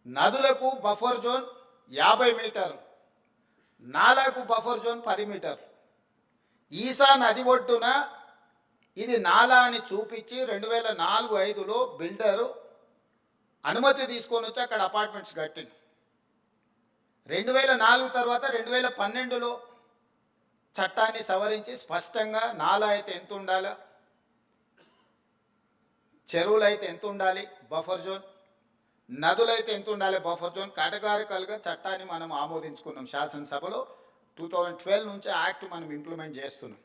నదులకు బఫర్ జోన్ 50 మీటర్లు, నాలాకు బఫర్ జోన్ 10 మీటర్లు. ఈసా నది ఒడ్డున ఇది నాలా అని చూపించి 2004-05లో బిల్డరు అనుమతి తీసుకొని వచ్చి అక్కడ అపార్ట్మెంట్స్ కట్టింది. 2004 తర్వాత 2012లో చట్టాన్ని సవరించి స్పష్టంగా నాలా అయితే ఎంత ఉండాలి, చెరువులు అయితే ఎంత ఉండాలి బఫర్ జోన్, నదులైతే ఎంత ఉండాలి బఫర్ జోన్, కేటగారికల్గా చట్టాన్ని మనం ఆమోదించుకున్నాం శాసనసభలో. 2012 నుంచి యాక్ట్ మనం ఇంప్లిమెంట్ చేస్తున్నాం.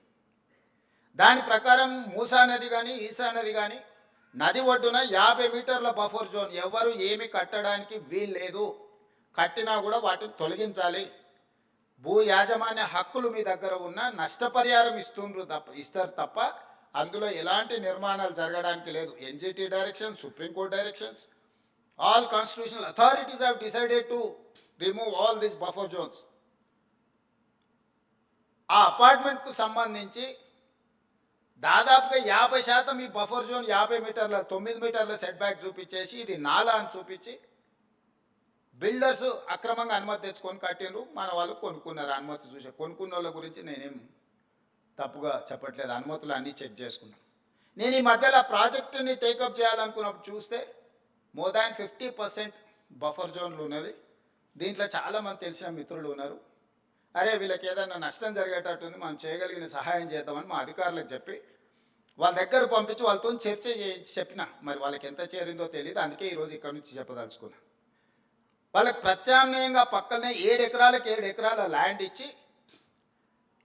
దాని ప్రకారం మూసా నది కానీ ఈసా నది కానీ నది ఒడ్డున 50 మీటర్ల బఫర్ జోన్, ఎవరు ఏమి కట్టడానికి వీల్లేదు, కట్టినా కూడా వాటిని తొలగించాలి. భూ యాజమాన్య హక్కులు మీ దగ్గర ఉన్న నష్టపరిహారం ఇస్తారు తప్ప అందులో ఎలాంటి నిర్మాణాలు జరగడానికి లేదు. NGT directions, supreme court directions, all constitutional authorities have decided to remove all these buffer zones. ఆ అపార్ట్మెంట్కు సంబంధించి దాదాపుగా 50% ఈ బఫర్ జోన్ 50 మీటర్ల 9 మీటర్ల సెట్ బ్యాక్ చూపించేసి ఇది నాలా అని చూపించి బిల్డర్స్ అక్రమంగా అనుమతి తెచ్చుకొని కట్టినరు. మన వాళ్ళు కొనుక్కున్నారు. అనుమతి చూసే కొనుక్కున్న వాళ్ళ గురించి నేనేం తప్పుగా చెప్పట్లేదు, అనుమతులు అన్నీ చెక్ చేసుకున్నాను. నేను ఈ మధ్యలో ప్రాజెక్టుని టేకప్ చేయాలనుకున్నప్పుడు చూస్తే మోర్ దాన్ 50% బఫర్ జోన్లు ఉన్నది. దీంట్లో చాలామంది తెలిసిన మిత్రులు ఉన్నారు. అరే వీళ్ళకి ఏదైనా నష్టం జరిగేటట్టుంది, మనం చేయగలిగిన సహాయం చేద్దామని మా అధికారులకు చెప్పి వాళ్ళ దగ్గర పంపించి వాళ్ళతో చర్చ చెప్పిన. మరి వాళ్ళకి ఎంత చేరిందో తెలియదు, అందుకే ఈరోజు ఇక్కడ నుంచి చెప్పదలుచుకున్నా. వాళ్ళకి ప్రత్యామ్నాయంగా పక్కనే 7 ఎకరాలకు 7 ఎకరాల ల్యాండ్ ఇచ్చి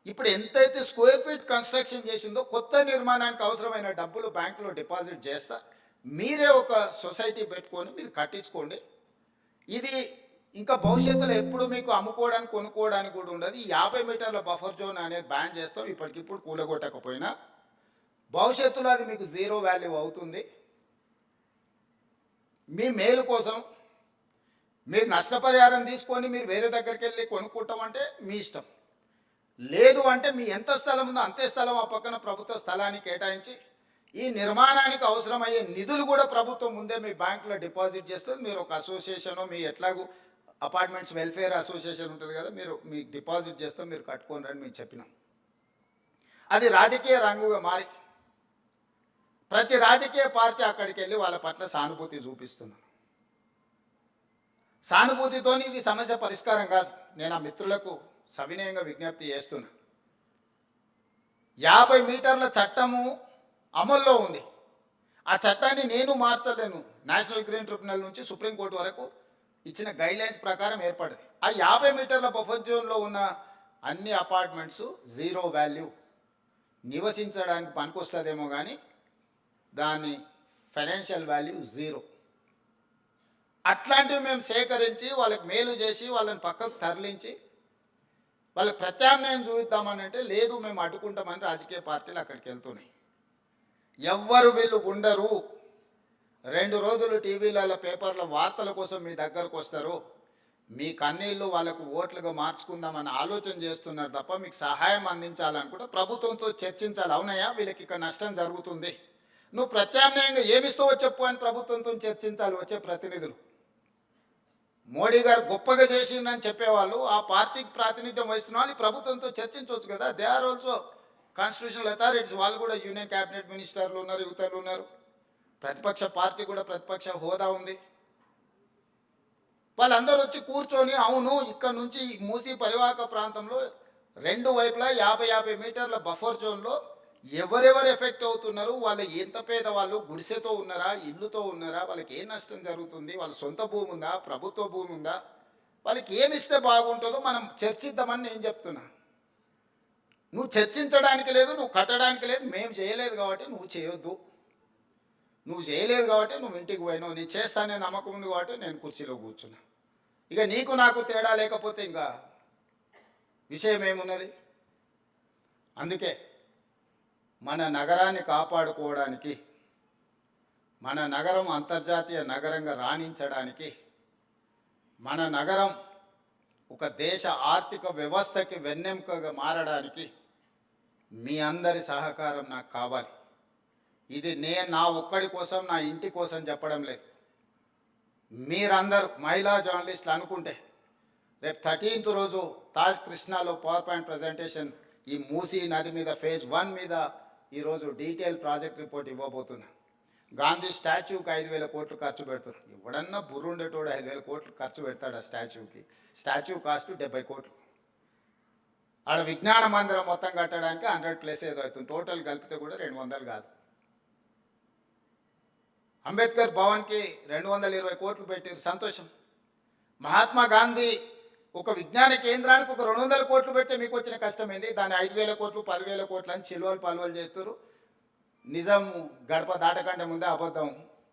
ఇప్పుడు ఎంతైతే స్క్వేర్ ఫీట్ కన్స్ట్రక్షన్ చేసిందో కొత్త నిర్మాణానికి అవసరమైన డబ్బులు బ్యాంకులో డిపాజిట్ చేస్తా, మీరే ఒక సొసైటీ పెట్టుకొని మీరు కట్టించుకోండి. ఇది ఇంకా భవిష్యత్తులో ఎప్పుడు మీకు అమ్ముకోవడానికి కొనుక్కోవడానికి కూడా ఉండదు. ఈ 50 మీటర్ల బఫర్ జోన్ అనేది బ్యాన్ చేస్తాం. ఇప్పటికిప్పుడు కూలగొట్టకపోయినా భవిష్యత్తులో అది మీకు జీరో వాల్యూ అవుతుంది. మీ మేలు కోసం మీరు నష్టపరిహారం తీసుకొని మీరు వేరే దగ్గరికి వెళ్ళి కొనుక్కుంటామంటే మీ ఇష్టం. లేదు అంటే మీ ఎంత స్థలం ఉందో అంతే స్థలం ఆ పక్కన ప్రభుత్వ స్థలాన్ని కేటాయించి ఈ నిర్మాణానికి అవసరమయ్యే నిధులు కూడా ప్రభుత్వం ముందే మీ బ్యాంకులో డిపాజిట్ చేస్తుంది. మీరు ఒక అసోసియేషన్, మీ ఎట్లాగూ అపార్ట్మెంట్స్ వెల్ఫేర్ అసోసియేషన్ ఉంటుంది కదా, మీరు మీకు డిపాజిట్ చేస్తే మీరు కట్టుకోండి అని మేము చెప్పినాం. అది రాజకీయ రంగుగా మారి ప్రతి రాజకీయ పార్టీ అక్కడికి వెళ్ళి వాళ్ళ పట్ల సానుభూతి చూపిస్తున్నారు. సానుభూతితో ఇది సమస్య పరిష్కారం కాదు. నేను ఆ మిత్రులకు సవినయంగా విజ్ఞప్తి చేస్తున్నా. 50 మీటర్ల చట్టము అమల్లో ఉంది. ఆ చట్టాన్ని నేను మార్చలేను. నేషనల్ గ్రీన్ ట్రిబ్యునల్ నుంచి సుప్రీంకోర్టు వరకు ఇచ్చిన గైడ్లైన్స్ ప్రకారం ఏర్పడింది. ఆ 50 మీటర్ల బఫర్ జోన్లో ఉన్న అన్ని అపార్ట్మెంట్స్ జీరో వాల్యూ, నివసించడానికి పనికొస్తుందేమో కానీ దాని ఫైనాన్షియల్ వాల్యూ జీరో. అట్లాంటివి మేము సేకరించి వాళ్ళకి మేలు చేసి వాళ్ళని పక్కకు తరలించి వాళ్ళకి ప్రత్యామ్నాయం చూపిద్దామని అంటే లేదు మేము అడ్డుకుంటామని రాజకీయ పార్టీలు అక్కడికి వెళ్తున్నాయి. ఎవ్వరు వీళ్ళు ఉండరు. 2 రోజులు టీవీలలో పేపర్ల వార్తల కోసం మీ దగ్గరకు వస్తారు. మీ కన్నీళ్ళు వాళ్ళకు ఓట్లుగా మార్చుకుందామని ఆలోచన చేస్తున్నారు తప్ప మీకు సహాయం అందించాలనుకుంటే ప్రభుత్వంతో చర్చించాలి. అవునయ్యా వీళ్ళకి ఇక్కడ నష్టం జరుగుతుంది, నువ్వు ప్రత్యామ్నాయంగా ఏమిస్తావో చెప్పు అని ప్రభుత్వంతో చర్చించాలి వచ్చే ప్రతినిధులు. మోడీ గారు గొప్పగా చేసిందని చెప్పేవాళ్ళు, ఆ పార్టీకి ప్రాతినిధ్యం వహిస్తున్న వాళ్ళు ప్రభుత్వంతో చర్చించవచ్చు కదా. They are also constitutional authorities. వాళ్ళు కూడా యూనియన్ క్యాబినెట్ మినిస్టర్లు ఉన్నారు, యువతలు ఉన్నారు. ప్రతిపక్ష పార్టీ కూడా ప్రతిపక్ష హోదా ఉంది. వాళ్ళందరూ వచ్చి కూర్చొని అవును ఇక్కడ నుంచి మూసీ పరివాహక ప్రాంతంలో 2 వైపులా 50 మీటర్ల బఫర్ జోన్లో ఎవరెవరు ఎఫెక్ట్ అవుతున్నారు, వాళ్ళు ఎంత పేదవాళ్ళు, గుడిసెతో ఉన్నారా, ఇల్లుతో ఉన్నారా, వాళ్ళకి ఏ నష్టం జరుగుతుంది, వాళ్ళ సొంత భూమి ఉందా, ప్రభుత్వ భూమి ఉందా, వాళ్ళకి ఏమిస్తే బాగుంటుందో మనం చర్చిద్దామని నేను చెప్తున్నా. నువ్వు చర్చించడానికి లేదు, నువ్వు కట్టడానికి లేదు, మేము చేయలేదు కాబట్టి నువ్వు చేయొద్దు. నువ్వు చేయలేదు కాబట్టి నువ్వు ఇంటికి పోయినావు, నీ చేస్తానే నమ్మకం ఉంది కాబట్టి నేను కుర్చీలో కూర్చున్నా. ఇక నీకు నాకు తేడా లేకపోతే ఇంకా విషయం ఏమున్నది? అందుకే మన నగరాన్ని కాపాడుకోవడానికి, మన నగరం అంతర్జాతీయ నగరంగా రాణించడానికి, మన నగరం ఒక దేశ ఆర్థిక వ్యవస్థకి వెన్నెముకగా మారడానికి మీ అందరి సహకారం నాకు కావాలి. ఇది నేను నా ఒక్కడి కోసం, నా ఇంటి కోసం చెప్పడం లేదు. మీరందరూ మహిళా జర్నలిస్టులు అనుకుంటే రేపు 13th రోజు తాజ్ కృష్ణాలో పవర్ పాయింట్ ప్రజెంటేషన్ ఈ మూసీ నది మీద ఫేజ్ 1 మీద ఈరోజు డీటెయిల్ ప్రాజెక్ట్ రిపోర్ట్ ఇవ్వబోతున్నా. గాంధీ స్టాచ్యూకి 5,000 కోట్లు ఖర్చు పెడుతున్నారు. ఎవడన్నా బుర్రుండేటోడు 5,000 కోట్లు ఖర్చు పెడతాడు ఆ స్టాచ్యూకి. స్టాచ్యూ కాస్ట్ 70 కోట్లు. ఆడ విజ్ఞాన మందిరం మొత్తం కట్టడానికి 100+ ఏదో అవుతుంది. టోటల్ కలిపితే కూడా 200 కాదు. అంబేద్కర్ భవన్కి 220 కోట్లు పెట్టారు, సంతోషం. మహాత్మా గాంధీ ఒక విజ్ఞాన కేంద్రానికి ఒక 200 కోట్లు పెడితే మీకు వచ్చిన కష్టం ఏంది? దాన్ని 5,000 కోట్లు 10,000 కోట్లు అని చిలువలు పలువలు చేస్తారు. నిజం గడప దాటకంటే ముందే అబద్ధం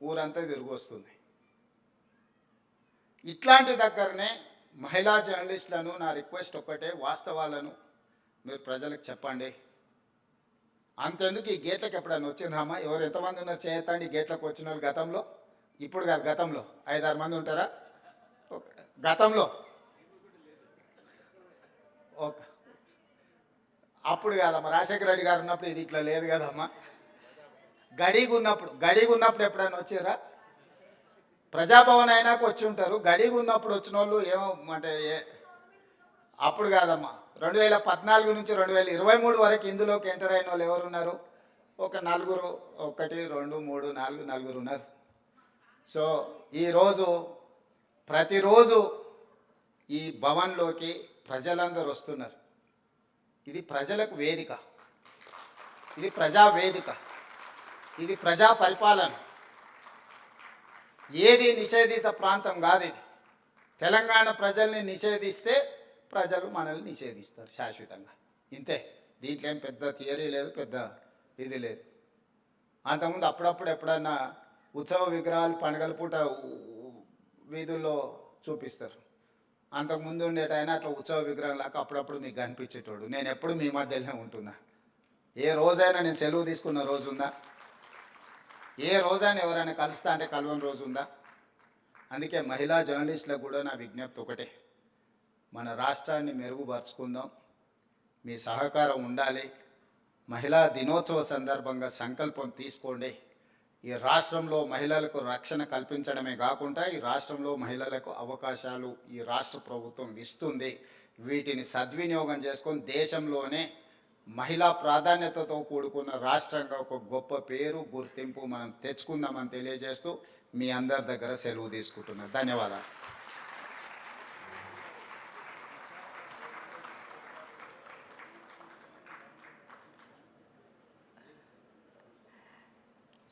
ఊరంతా తిరిగి వస్తుంది. ఇట్లాంటి దగ్గరనే మహిళా జర్నలిస్టులను నా రిక్వెస్ట్ ఒక్కటే, వాస్తవాలను మీరు ప్రజలకు చెప్పండి. అంతెందుకు ఈ గేట్లకు ఎప్పుడైనా వచ్చినామా? ఎవరు ఎంతమంది ఉన్నారు చేయతండి ఈ గేట్లకు వచ్చిన వాళ్ళు గతంలో? ఇప్పుడు కాదు, గతంలో 5-6 మంది ఉంటారా? గతంలో అప్పుడు కాదమ్మా, రాజశేఖర రెడ్డి గారు ఉన్నప్పుడు ఇది ఇట్లా లేదు కదమ్మా. గడిగా ఉన్నప్పుడు ఎప్పుడైనా వచ్చారా? ప్రజాభవన్ అయినాక వచ్చి ఉంటారు. గడిగా ఉన్నప్పుడు వచ్చిన వాళ్ళు ఏమో అంటే అప్పుడు కాదమ్మా. 2014 నుంచి 2023 వరకు ఇందులోకి ఎంటర్ అయిన వాళ్ళు ఎవరు ఉన్నారు? ఒక 4, 1 2 3 4 ఉన్నారు. సో ఈరోజు ప్రతిరోజు ఈ భవన్లోకి ప్రజలందరూ వస్తున్నారు. ఇది ప్రజలకు వేదిక, ఇది ప్రజా వేదిక, ఇది ప్రజా పరిపాలన. ఏది నిషేధిత ప్రాంతం కాదు ఇది. తెలంగాణ ప్రజల్ని నిషేధిస్తే ప్రజలు మనల్ని నిషేధిస్తారు శాశ్వతంగా. ఇంతే, దీంట్లో ఏం పెద్ద థియరీ లేదు, పెద్ద ఇది లేదు. అంతకుముందు అప్పుడప్పుడు ఎప్పుడన్నా ఉత్సవ విగ్రహాలు పండుగల పూట వీధుల్లో చూపిస్తారు. అంతకుముందు ఉండేటైనా అట్లా ఉత్సవ విగ్రహం లాగా అప్పుడప్పుడు మీకు కనిపించేటోడు. నేను ఎప్పుడు మీ మధ్యలోనే ఉంటున్నా. ఏ రోజైనా నేను సెలవు తీసుకున్న రోజు ఉందా? ఏ రోజైనా ఎవరైనా కలుస్తా అంటే కలవని రోజు ఉందా? అందుకే మహిళా జర్నలిస్టులకు కూడా నా విజ్ఞప్తి ఒకటే, మన రాష్ట్రాన్ని మెరుగుపరుచుకుందాం, మీ సహకారం ఉండాలి. మహిళా దినోత్సవ సందర్భంగా సంకల్పం తీసుకోండి. ఈ రాష్ట్రంలో మహిళలకు రక్షణ కల్పించడమే కాకుండా ఈ రాష్ట్రంలో మహిళలకు అవకాశాలు ఈ రాష్ట్ర ప్రభుత్వం ఇస్తుంది. వీటిని సద్వినియోగం చేసుకొని దేశంలోనే మహిళా ప్రాధాన్యతతో కూడుకున్న రాష్ట్రంగా ఒక గొప్ప పేరు గుర్తింపు మనం తెచ్చుకుందామని తెలియజేస్తూ మీ అందరి దగ్గర సెలవు తీసుకుంటున్నాను. ధన్యవాదాలు.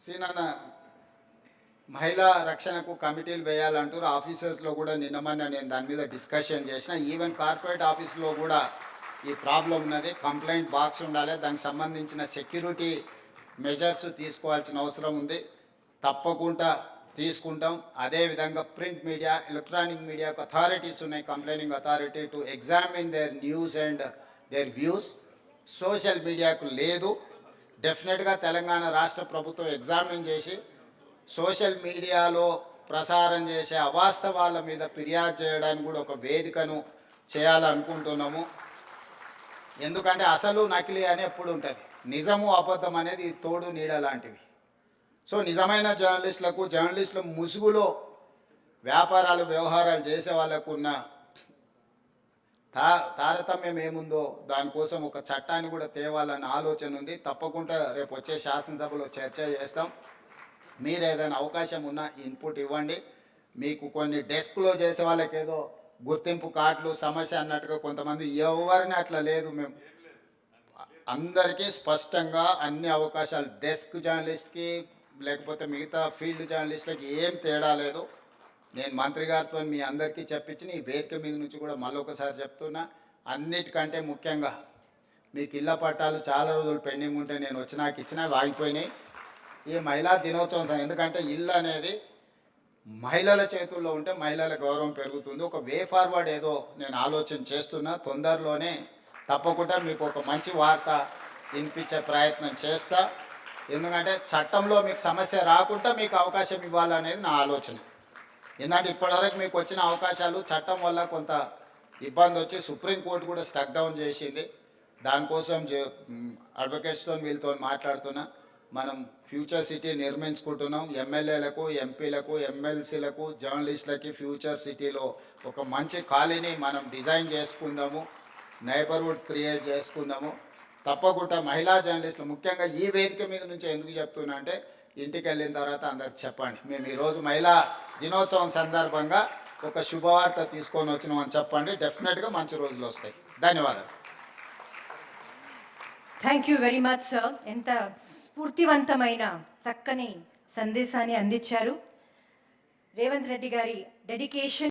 సీనన్న, మహిళా రక్షణకు కమిటీలు వేయాలంటారు. ఆఫీసర్స్లో కూడా నిన్నమన్నా నేను దాని మీద డిస్కషన్ చేసిన. ఈవెన్ కార్పొరేట్ ఆఫీస్లో కూడా ఈ ప్రాబ్లం ఉన్నది. కంప్లైంట్ బాక్స్ ఉండాలి, దానికి సంబంధించిన సెక్యూరిటీ మెజర్స్ తీసుకోవాల్సిన అవసరం ఉంది. తప్పకుండా తీసుకుంటాం. అదేవిధంగా ప్రింట్ మీడియా, ఎలక్ట్రానిక్ మీడియాకు అథారిటీస్ ఉన్నాయి, complaining authority to examine their news and their views. Social మీడియాకు లేదు. డెఫినెట్గా తెలంగాణ రాష్ట్ర ప్రభుత్వం ఎగ్జామిన్ చేసి సోషల్ మీడియాలో ప్రసారం చేసే అవాస్తవాల మీద ఫిర్యాదు చేయడానికి కూడా ఒక వేదికను చేయాలనుకుంటున్నాము. ఎందుకంటే అసలు నకిలీ అని ఎప్పుడు ఉంటుంది, నిజము అబద్ధం అనేది తోడు నీడ లాంటివి. సో నిజమైన జర్నలిస్టుల ముసుగులో వ్యాపారాలు వ్యవహారాలు చేసే వాళ్ళకు ఉన్న తారతమ్యం ఏముందో దానికోసం ఒక చట్టాన్ని కూడా తేవాలన్న ఆలోచన ఉంది. తప్పకుండా రేపు వచ్చే శాసనసభలో చర్చ చేస్తాం. మీరు ఏదైనా అవకాశం ఉన్నా ఇన్పుట్ ఇవ్వండి. మీకు కొన్ని డెస్క్లో చేసే వాళ్ళకి ఏదో గుర్తింపు కార్డులు సమస్య అన్నట్టుగా కొంతమంది, ఎవరిని అట్లా లేదు. మేము అందరికీ స్పష్టంగా అన్ని అవకాశాలు, డెస్క్ జర్నలిస్ట్కి లేకపోతే మిగతా ఫీల్డ్ జర్నలిస్ట్లకి ఏం తేడా లేదు. నేను మంత్రి గారితో మీ అందరికీ చెప్పించిన ఈ వేదిక మీద నుంచి కూడా మళ్ళొకసారి చెప్తున్నా. అన్నిటికంటే ముఖ్యంగా మీకు ఇళ్ల పట్టాలు చాలా రోజులు పెండింగ్ ఉంటే నేను వచ్చినాక ఇచ్చినవి ఆగిపోయినాయి. ఈ మహిళా దినోత్సవం, ఎందుకంటే ఇల్లు అనేది మహిళల చేతుల్లో ఉంటే మహిళల గౌరవం పెరుగుతుంది. ఒక వే ఫార్వర్డ్ ఏదో నేను ఆలోచన చేస్తున్నా. తొందరలోనే తప్పకుండా మీకు ఒక మంచి వార్త వినిపించే ప్రయత్నం చేస్తా. ఎందుకంటే చట్టంలో మీకు సమస్య రాకుండా మీకు అవకాశం ఇవ్వాలనేది నా ఆలోచన. ఎందుకంటే ఇప్పటివరకు మీకు వచ్చిన అవకాశాలు చట్టం వల్ల కొంత ఇబ్బంది వచ్చి సుప్రీంకోర్టు కూడా స్టక్ డౌన్ చేసింది. దానికోసం అడ్వకేట్స్తో వీళ్ళతో మాట్లాడుతున్నా. మనం ఫ్యూచర్ సిటీ నిర్మించుకుంటున్నాం. ఎమ్మెల్యేలకు, ఎంపీలకు, ఎమ్మెల్సీలకు, జర్నలిస్టులకి ఫ్యూచర్ సిటీలో ఒక మంచి కాలనీ మనం డిజైన్ చేసుకుందాము, నైబర్హుడ్ క్రియేట్ చేసుకుందాము. తప్పకుండా మహిళా జర్నలిస్టులు ముఖ్యంగా ఈ వేదిక మీద నుంచి ఎందుకు చెప్తున్నా అంటే, ఇంటికి వెళ్ళిన తర్వాత అందరికి చెప్పండి, మేము ఈరోజు మహిళా దినోత్సవం సందర్భంగా ఒక శుభవార్త తీసుకొని వచ్చినామని చెప్పండి. డెఫినెట్గా మంచి రోజులు వస్తాయి. ధన్యవాదాలు. Thank you very much sir. ఎంత స్ఫూర్తివంతమైన చక్కని సందేశాన్ని అందించారు. రేవంత్ రెడ్డి గారి డెడికేషన్